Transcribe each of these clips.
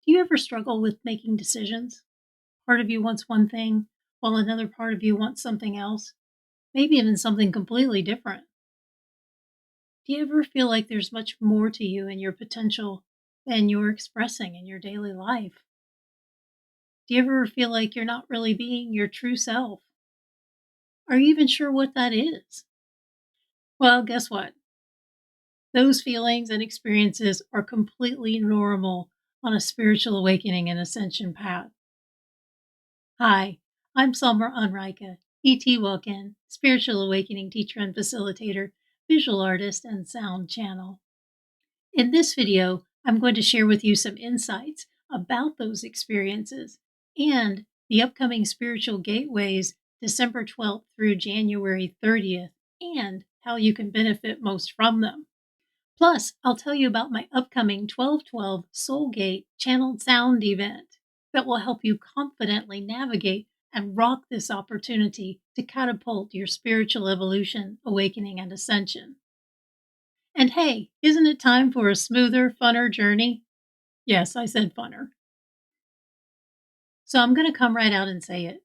Do you ever struggle with making decisions? Part of you wants one thing, while another part of you wants something else, maybe even something completely different. Do you ever feel like there's much more to you and your potential than you're expressing in your daily life? Do you ever feel like you're not really being your true self? Are you even sure what that is? Well, guess what? Those feelings and experiences are completely normal on a spiritual awakening and ascension path. Hi, I'm SomRa, ET Wilkin, spiritual awakening teacher and facilitator, visual artist, and sound channel. In this video, I'm going to share with you some insights about those experiences and the upcoming spiritual gateways December 12th through January 30th and how you can benefit most from them. Plus, I'll tell you about my upcoming 1212 Soul Gate channeled sound event that will help you confidently navigate and rock this opportunity to catapult your spiritual evolution, awakening, and ascension. And hey, isn't it time for a smoother, funner journey? Yes, I said funner. So I'm going to come right out and say it.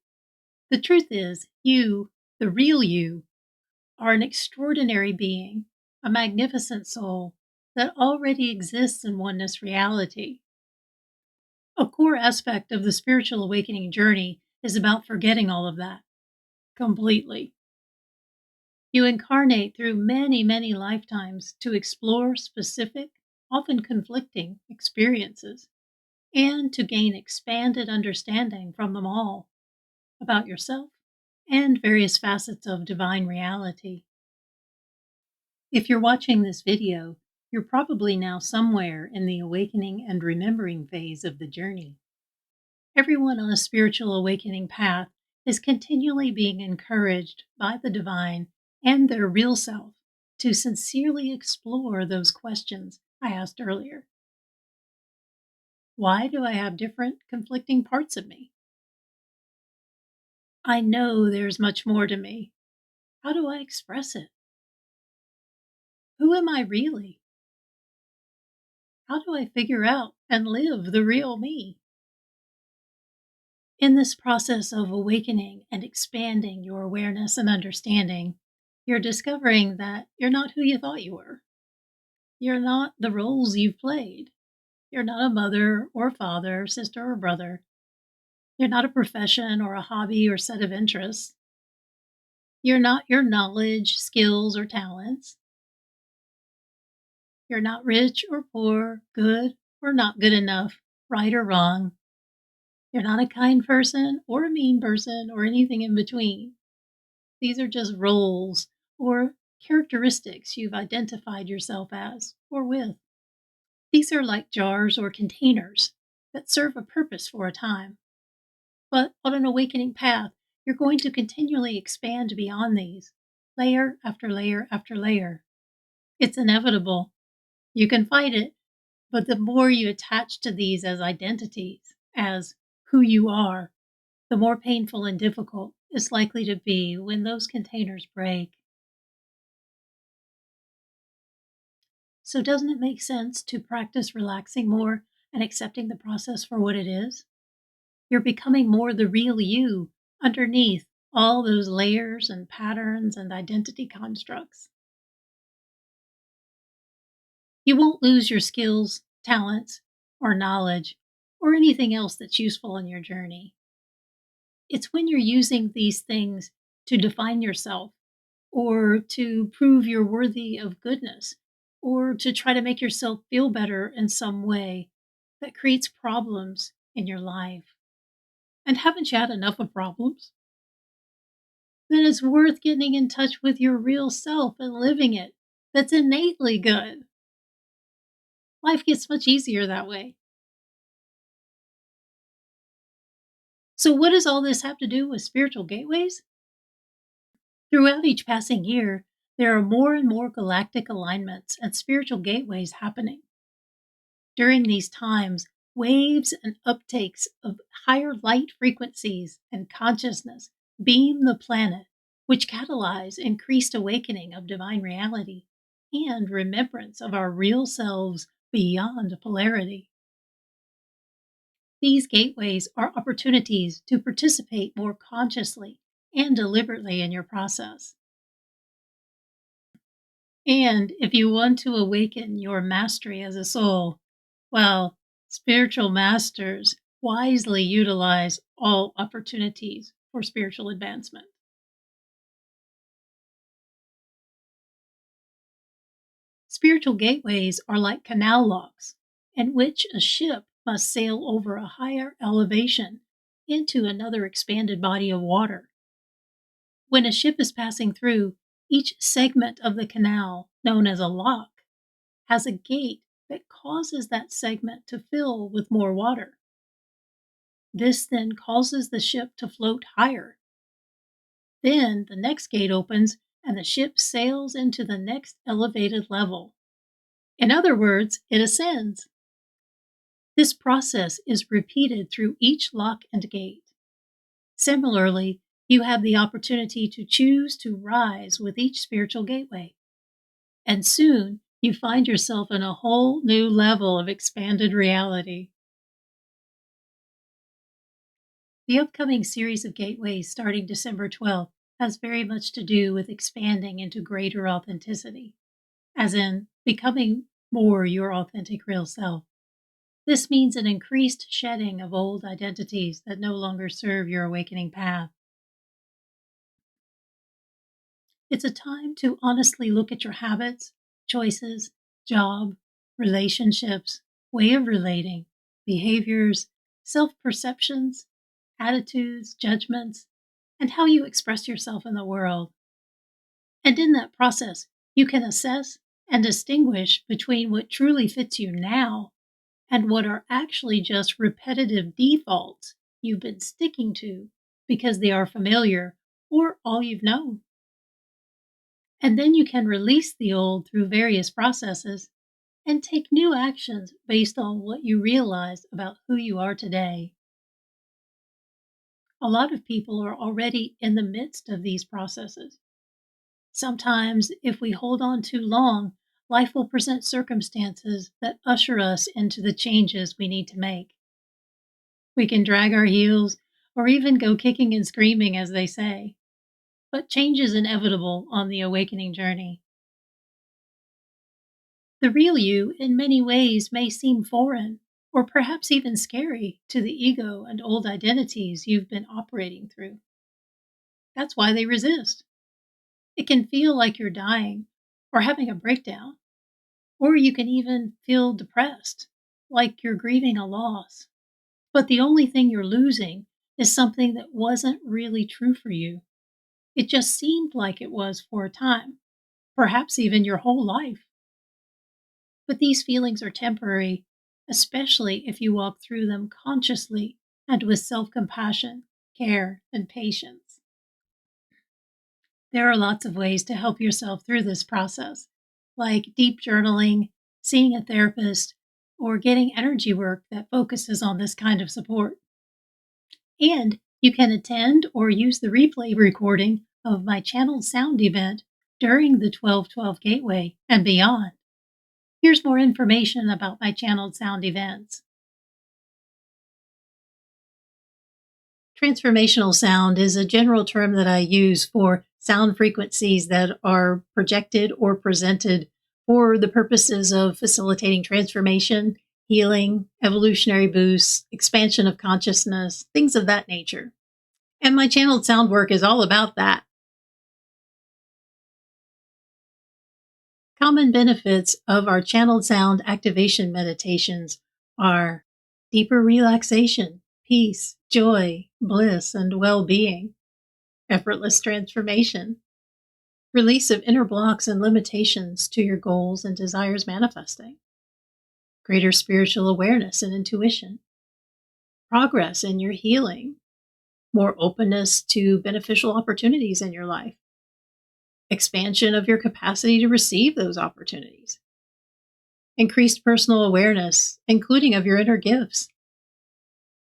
The truth is, you, the real you, are an extraordinary being, a magnificent soul that already exists in oneness reality. A core aspect of the spiritual awakening journey is about forgetting all of that completely. You incarnate through many, many lifetimes to explore specific, often conflicting experiences and to gain expanded understanding from them all about yourself and various facets of divine reality. If you're watching this video, you're probably now somewhere in the awakening and remembering phase of the journey. Everyone on a spiritual awakening path is continually being encouraged by the divine and their real self to sincerely explore those questions I asked earlier. Why do I have different conflicting parts of me? I know there's much more to me. How do I express it? Who am I really? How do I figure out and live the real me? In this process of awakening and expanding your awareness and understanding, you're discovering that you're not who you thought you were. You're not the roles you've played. You're not a mother or father, sister or brother. You're not a profession or a hobby or set of interests. You're not your knowledge, skills, or talents. You're not rich or poor, good or not good enough, right or wrong. You're not a kind person or a mean person or anything in between. These are just roles or characteristics you've identified yourself as or with. These are like jars or containers that serve a purpose for a time. But on an awakening path, you're going to continually expand beyond these, layer after layer after layer. It's inevitable. You can fight it, but the more you attach to these as identities, as who you are, the more painful and difficult it's likely to be when those containers break. So, doesn't it make sense to practice relaxing more and accepting the process for what it is? You're becoming more the real you underneath all those layers and patterns and identity constructs. You won't lose your skills, talents, or knowledge, or anything else that's useful in your journey. It's when you're using these things to define yourself, or to prove you're worthy of goodness, or to try to make yourself feel better in some way that creates problems in your life. And haven't you had enough of problems? Then it's worth getting in touch with your real self and living it. That's innately good. Life gets much easier that way. So, what does all this have to do with spiritual gateways? Throughout each passing year, there are more and more galactic alignments and spiritual gateways happening. During these times, waves and uptakes of higher light frequencies and consciousness beam the planet, which catalyze increased awakening of divine reality and remembrance of our real selves beyond polarity. These gateways are opportunities to participate more consciously and deliberately in your process. And if you want to awaken your mastery as a soul, well, spiritual masters wisely utilize all opportunities for spiritual advancement. Spiritual gateways are like canal locks, in which a ship must sail over a higher elevation into another expanded body of water. When a ship is passing through, each segment of the canal, known as a lock, has a gate that causes that segment to fill with more water. This then causes the ship to float higher. Then the next gate opens and the ship sails into the next elevated level. In other words, it ascends. This process is repeated through each lock and gate. Similarly, you have the opportunity to choose to rise with each spiritual gateway. And soon you find yourself in a whole new level of expanded reality. The upcoming series of gateways starting December 12th has very much to do with expanding into greater authenticity, as in becoming more your authentic real self. This means an increased shedding of old identities that no longer serve your awakening path. It's a time to honestly look at your habits, choices, job, relationships, way of relating, behaviors, self perceptions, attitudes, judgments, and how you express yourself in the world. And in that process, you can assess and distinguish between what truly fits you now and what are actually just repetitive defaults you've been sticking to because they are familiar or all you've known. And then you can release the old through various processes and take new actions based on what you realize about who you are today. A lot of people are already in the midst of these processes. Sometimes, if we hold on too long, life will present circumstances that usher us into the changes we need to make. We can drag our heels or even go kicking and screaming, as they say. But change is inevitable on the awakening journey. The real you, in many ways, may seem foreign or perhaps even scary to the ego and old identities you've been operating through. That's why they resist. It can feel like you're dying or having a breakdown, or you can even feel depressed, like you're grieving a loss. But the only thing you're losing is something that wasn't really true for you. It just seemed like it was for a time, perhaps even your whole life. But these feelings are temporary, especially if you walk through them consciously and with self compassion, care, and patience. There are lots of ways to help yourself through this process, like deep journaling, seeing a therapist, or getting energy work that focuses on this kind of support. And you can attend or use the replay recording of my channeled sound event during the 1212 Gateway and beyond. Here's more information about my channeled sound events. Transformational sound is a general term that I use for sound frequencies that are projected or presented for the purposes of facilitating transformation, healing, evolutionary boosts, expansion of consciousness, things of that nature. And my channeled sound work is all about that. Common benefits of our channeled sound activation meditations are deeper relaxation, peace, joy, bliss, and well-being, effortless transformation, release of inner blocks and limitations to your goals and desires manifesting, greater spiritual awareness and intuition, progress in your healing, more openness to beneficial opportunities in your life, expansion of your capacity to receive those opportunities, increased personal awareness, including of your inner gifts,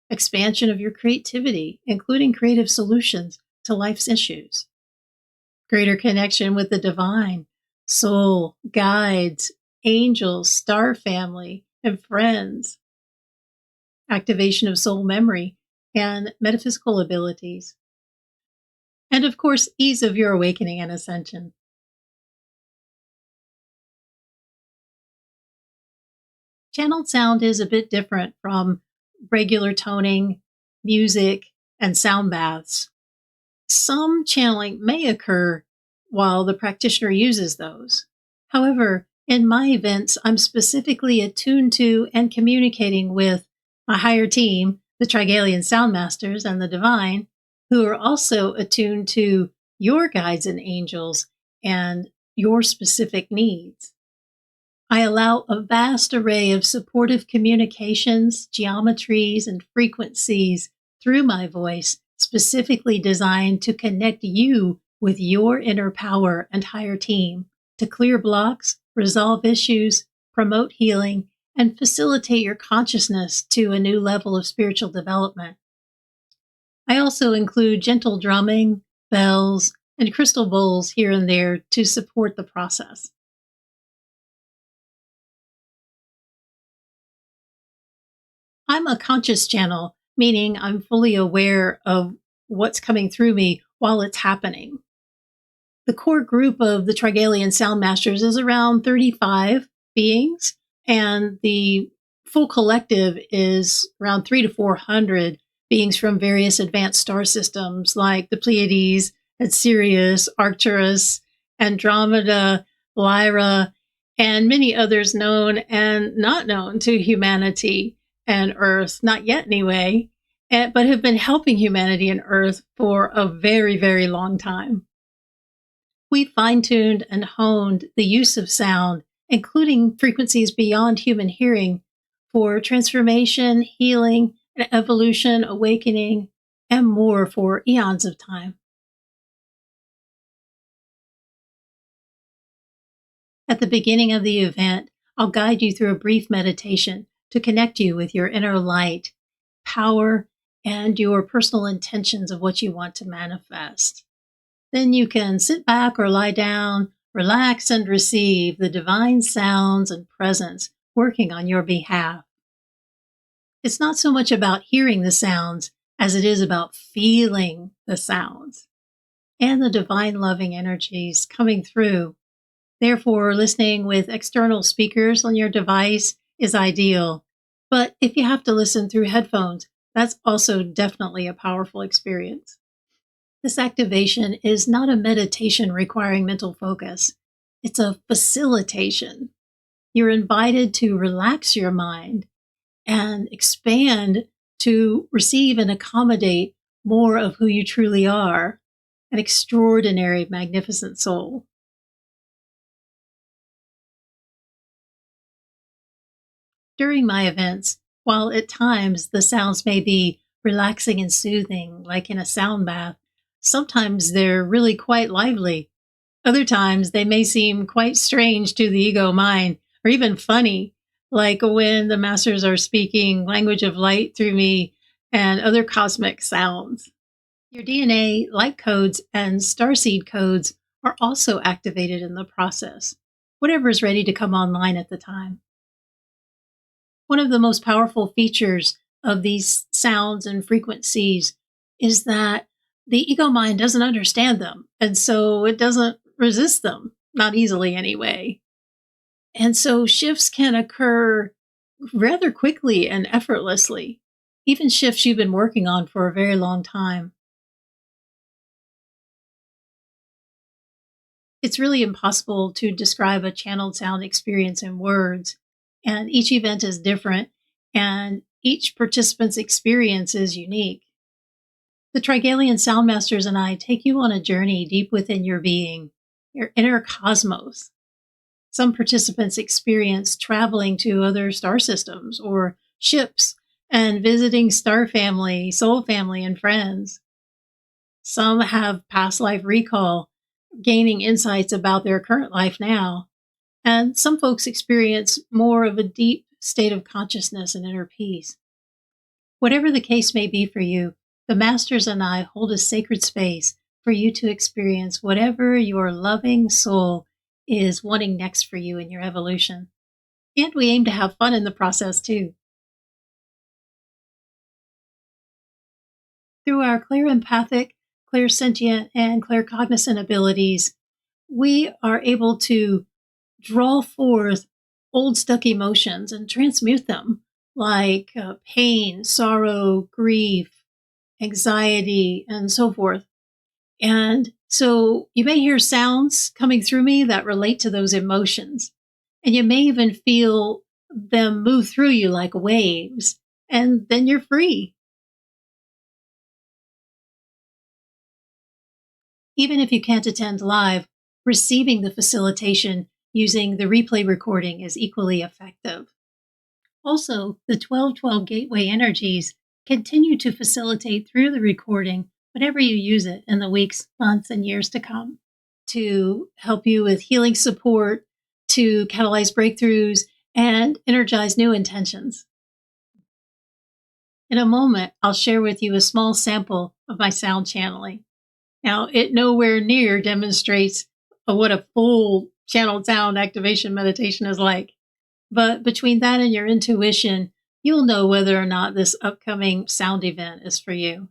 expansion of your creativity, including creative solutions to life's issues, greater connection with the divine, soul, guides, angels, star family, and friends, activation of soul memory, and metaphysical abilities. And of course, ease of your awakening and ascension. Channeled sound is a bit different from regular toning, music, and sound baths. Some channeling may occur while the practitioner uses those. However, in my events, I'm specifically attuned to and communicating with my higher team, the Trigalian Sound Masters and the Divine, who are also attuned to your guides and angels and your specific needs. I allow a vast array of supportive communications, geometries, and frequencies through my voice, specifically designed to connect you with your inner power and higher team to clear blocks, resolve issues, promote healing, and facilitate your consciousness to a new level of spiritual development. I also include gentle drumming, bells, and crystal bowls here and there to support the process. I'm a conscious channel, meaning I'm fully aware of what's coming through me while it's happening. The core group of the Trigalian Sound Masters is around 35 beings, and the full collective is around 300 to 400 beings from various advanced star systems like the Pleiades, and Sirius, Arcturus, Andromeda, Lyra, and many others known and not known to humanity and Earth, not yet anyway, but have been helping humanity and Earth for a very, very long time. We fine tuned and honed the use of sound, including frequencies beyond human hearing, for transformation, healing, and evolution, awakening, and more for eons of time. At the beginning of the event, I'll guide you through a brief meditation to connect you with your inner light, power, and your personal intentions of what you want to manifest. Then you can sit back or lie down, relax, and receive the divine sounds and presence working on your behalf. It's not so much about hearing the sounds as it is about feeling the sounds and the divine loving energies coming through. Therefore, listening with external speakers on your device is ideal. But if you have to listen through headphones, that's also definitely a powerful experience. This activation is not a meditation requiring mental focus. It's a facilitation. You're invited to relax your mind and expand to receive and accommodate more of who you truly are, an extraordinary, magnificent soul. During my events, while at times the sounds may be relaxing and soothing, like in a sound bath, sometimes they're really quite lively. Other times they may seem quite strange to the ego mind, or even funny, like when the masters are speaking language of light through me and other cosmic sounds. Your DNA, light codes, and starseed codes are also activated in the process, whatever is ready to come online at the time. One of the most powerful features of these sounds and frequencies is that the ego mind doesn't understand them, and so it doesn't resist them, not easily anyway. And so shifts can occur rather quickly and effortlessly, even shifts you've been working on for a very long time. It's really impossible to describe a channeled sound experience in words, and each event is different, and each participant's experience is unique. The Trigalian Soundmasters and I take you on a journey deep within your being, your inner cosmos. Some participants experience traveling to other star systems or ships and visiting star family, soul family, and friends. Some have past life recall, gaining insights about their current life now. And some folks experience more of a deep state of consciousness and inner peace. Whatever the case may be for you, the Masters and I hold a sacred space for you to experience whatever your loving soul is wanting next for you in your evolution. And we aim to have fun in the process too. Through our clairempathic, clairsentient, and claircognizant abilities, we are able to draw forth old stuck emotions and transmute them, like pain, sorrow, grief, anxiety, and so forth. And so you may hear sounds coming through me that relate to those emotions. And you may even feel them move through you like waves. And then you're free. Even if you can't attend live, receiving the facilitation using the replay recording is equally effective. Also, the 1212 gateway energies continue to facilitate through the recording whenever you use it in the weeks, months, and years to come to help you with healing support, to catalyze breakthroughs, and energize new intentions. In a moment, I'll share with you a small sample of my sound channeling. Now, it nowhere near demonstrates what a full channeled sound activation meditation is like. But between that and your intuition, you'll know whether or not this upcoming sound event is for you.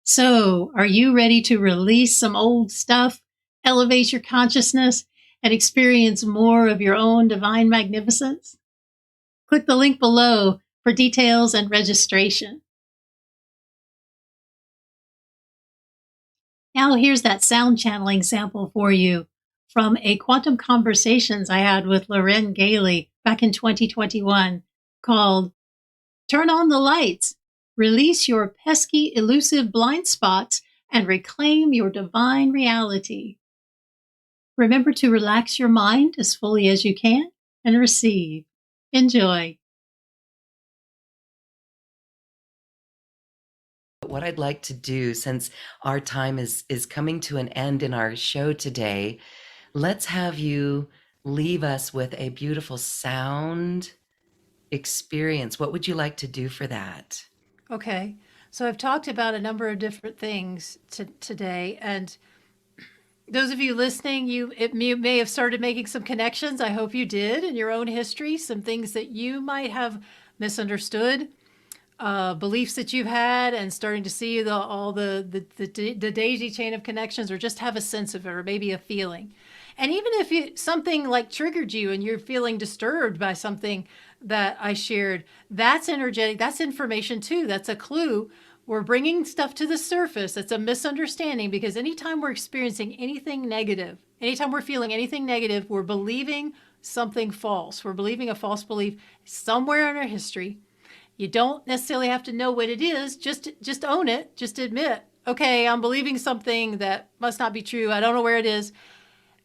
So, are you ready to release some old stuff, elevate your consciousness, and experience more of your own divine magnificence? Click the link below for details and registration. Now, here's that sound channeling sample for you from a quantum conversations I had with Loren Gailey back in 2021 called Turn on the Lights, Release Your Pesky Elusive Blind Spots, and Reclaim Your Divine Reality. Remember to relax your mind as fully as you can and receive. Enjoy. What I'd like to do, since our time is coming to an end in our show today, let's have you leave us with a beautiful sound experience. What would you like to do for that? Okay, so I've talked about a number of different things today, and those of you listening, you may have started making some connections. I hope you did in your own history, some things that you might have misunderstood, beliefs that you've had, and starting to see all the daisy chain of connections, or just have a sense of it, or maybe a feeling. And even if something like triggered you and you're feeling disturbed by something that I shared, that's energetic, that's information too. That's a clue. We're bringing stuff to the surface. It's a misunderstanding, because anytime we're experiencing anything negative, anytime we're feeling anything negative, we're believing something false. We're believing a false belief somewhere in our history. You don't necessarily have to know what it is. Just own it. Just admit, okay, I'm believing something that must not be true. I don't know where it is.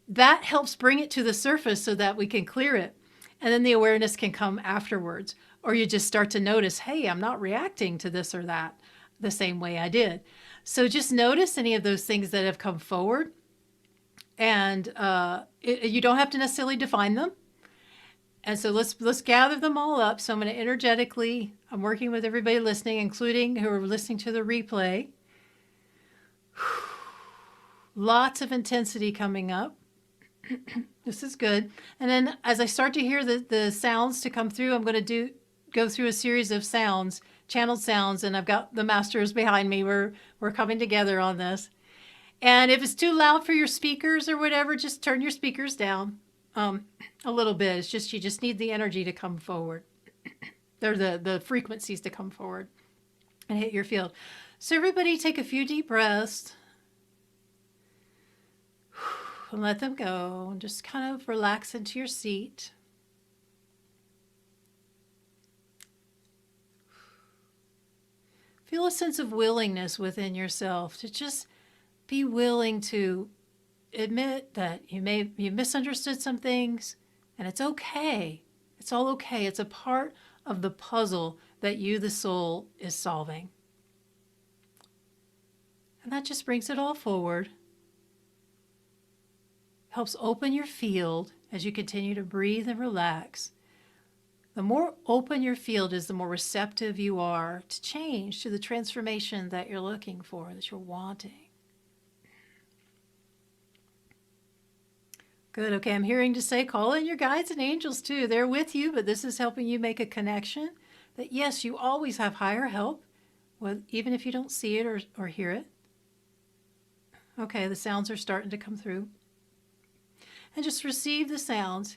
That helps bring it to the surface so that we can clear it. And then the awareness can come afterwards. Or you just start to notice, hey, I'm not reacting to this or that the same way I did. So just notice any of those things that have come forward. And you don't have to necessarily define them. And so let's gather them all up. So I'm going to energetically, I'm working with everybody listening, including who are listening to the replay. Lots of intensity coming up. This is good. And then as I start to hear the sounds to come through, I'm going to go through a series of sounds, channeled sounds, and I've got the masters behind me. We're coming together on this. And if it's too loud for your speakers or whatever, just turn your speakers down a little bit. It's just, you just need the energy to come forward. They're the frequencies to come forward and hit your field. So everybody take a few deep breaths and let them go. And just kind of relax into your seat. Feel a sense of willingness within yourself to just be willing to admit that you misunderstood some things, and it's okay. It's all okay. It's a part of the puzzle that you, the soul, is solving. And that just brings it all forward. Helps open your field as you continue to breathe and relax. The more open your field is, the more receptive you are to change, to the transformation that you're looking for, that you're wanting. Good. Okay, I'm hearing to say call in your guides and angels too. They're with you, but this is helping you make a connection that yes, you always have higher help Well, even if you don't see it or hear it, okay, the sounds are starting to come through. And just receive the sounds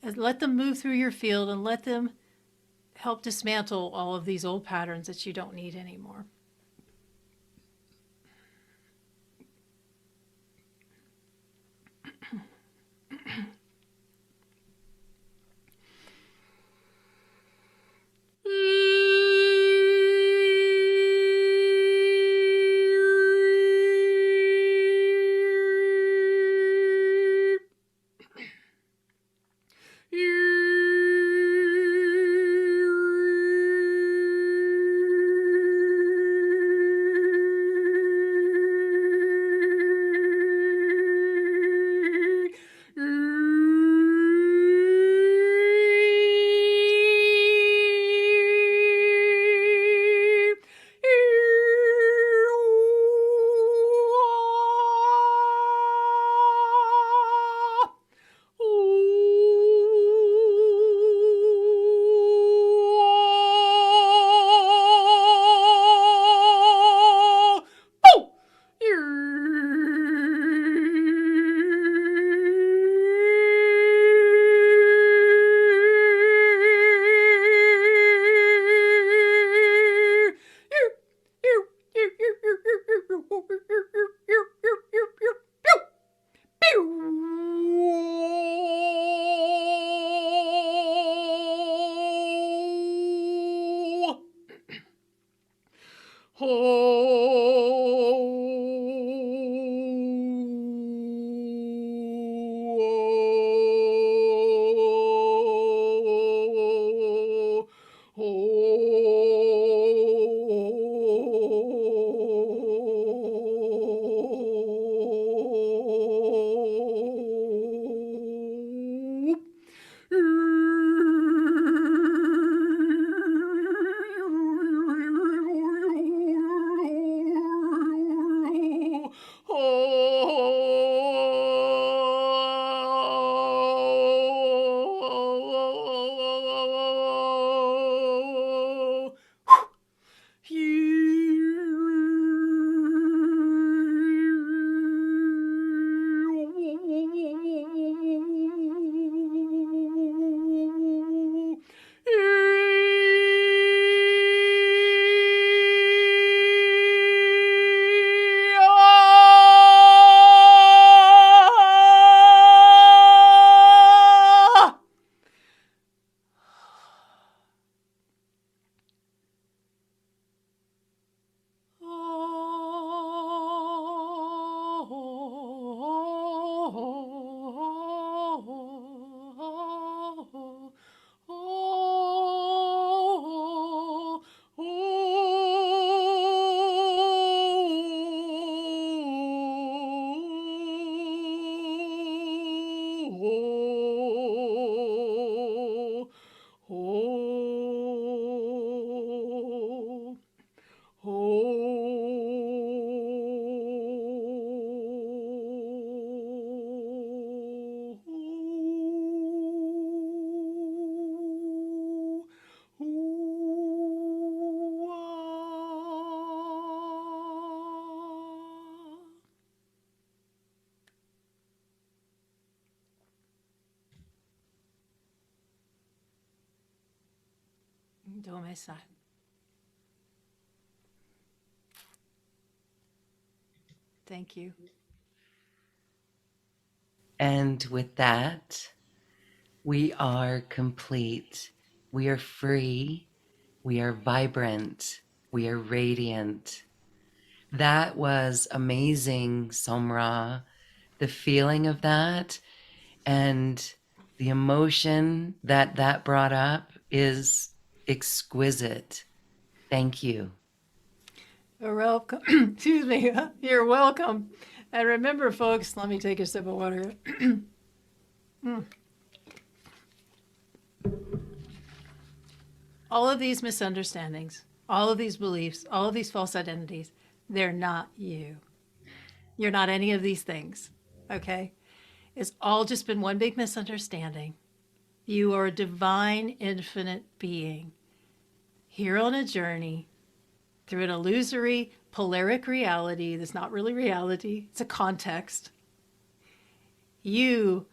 and let them move through your field and let them help dismantle all of these old patterns that you don't need anymore. Do my side. Thank you. And with that, we are complete. We are free. We are vibrant. We are radiant. That was amazing, SomRa. The feeling of that and the emotion that that brought up is exquisite. Thank you. You're welcome. Excuse me. You're welcome. And remember, folks, let me take a sip of water. All of these misunderstandings, all of these beliefs, all of these false identities, they're not you. You're not any of these things. Okay? It's all just been one big misunderstanding. You are a divine, infinite being here on a journey through an illusory, polaric reality that's not really reality, it's a context. You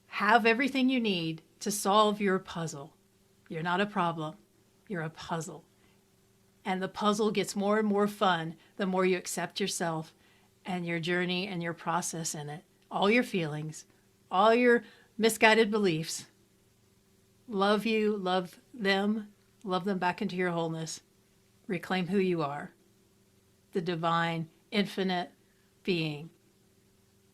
have everything you need to solve your puzzle. You're not a problem, you're a puzzle. And the puzzle gets more and more fun the more you accept yourself and your journey and your process in it. All your feelings, all your misguided beliefs. Love you, love them back into your wholeness. Reclaim who you are, the divine, infinite being,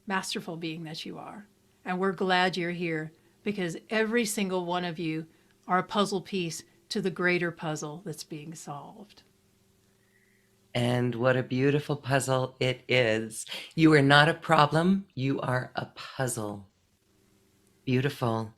masterful being that you are. And we're glad you're here because every single one of you are a puzzle piece to the greater puzzle that's being solved. And what a beautiful puzzle it is. You are not a problem, you are a puzzle. Beautiful.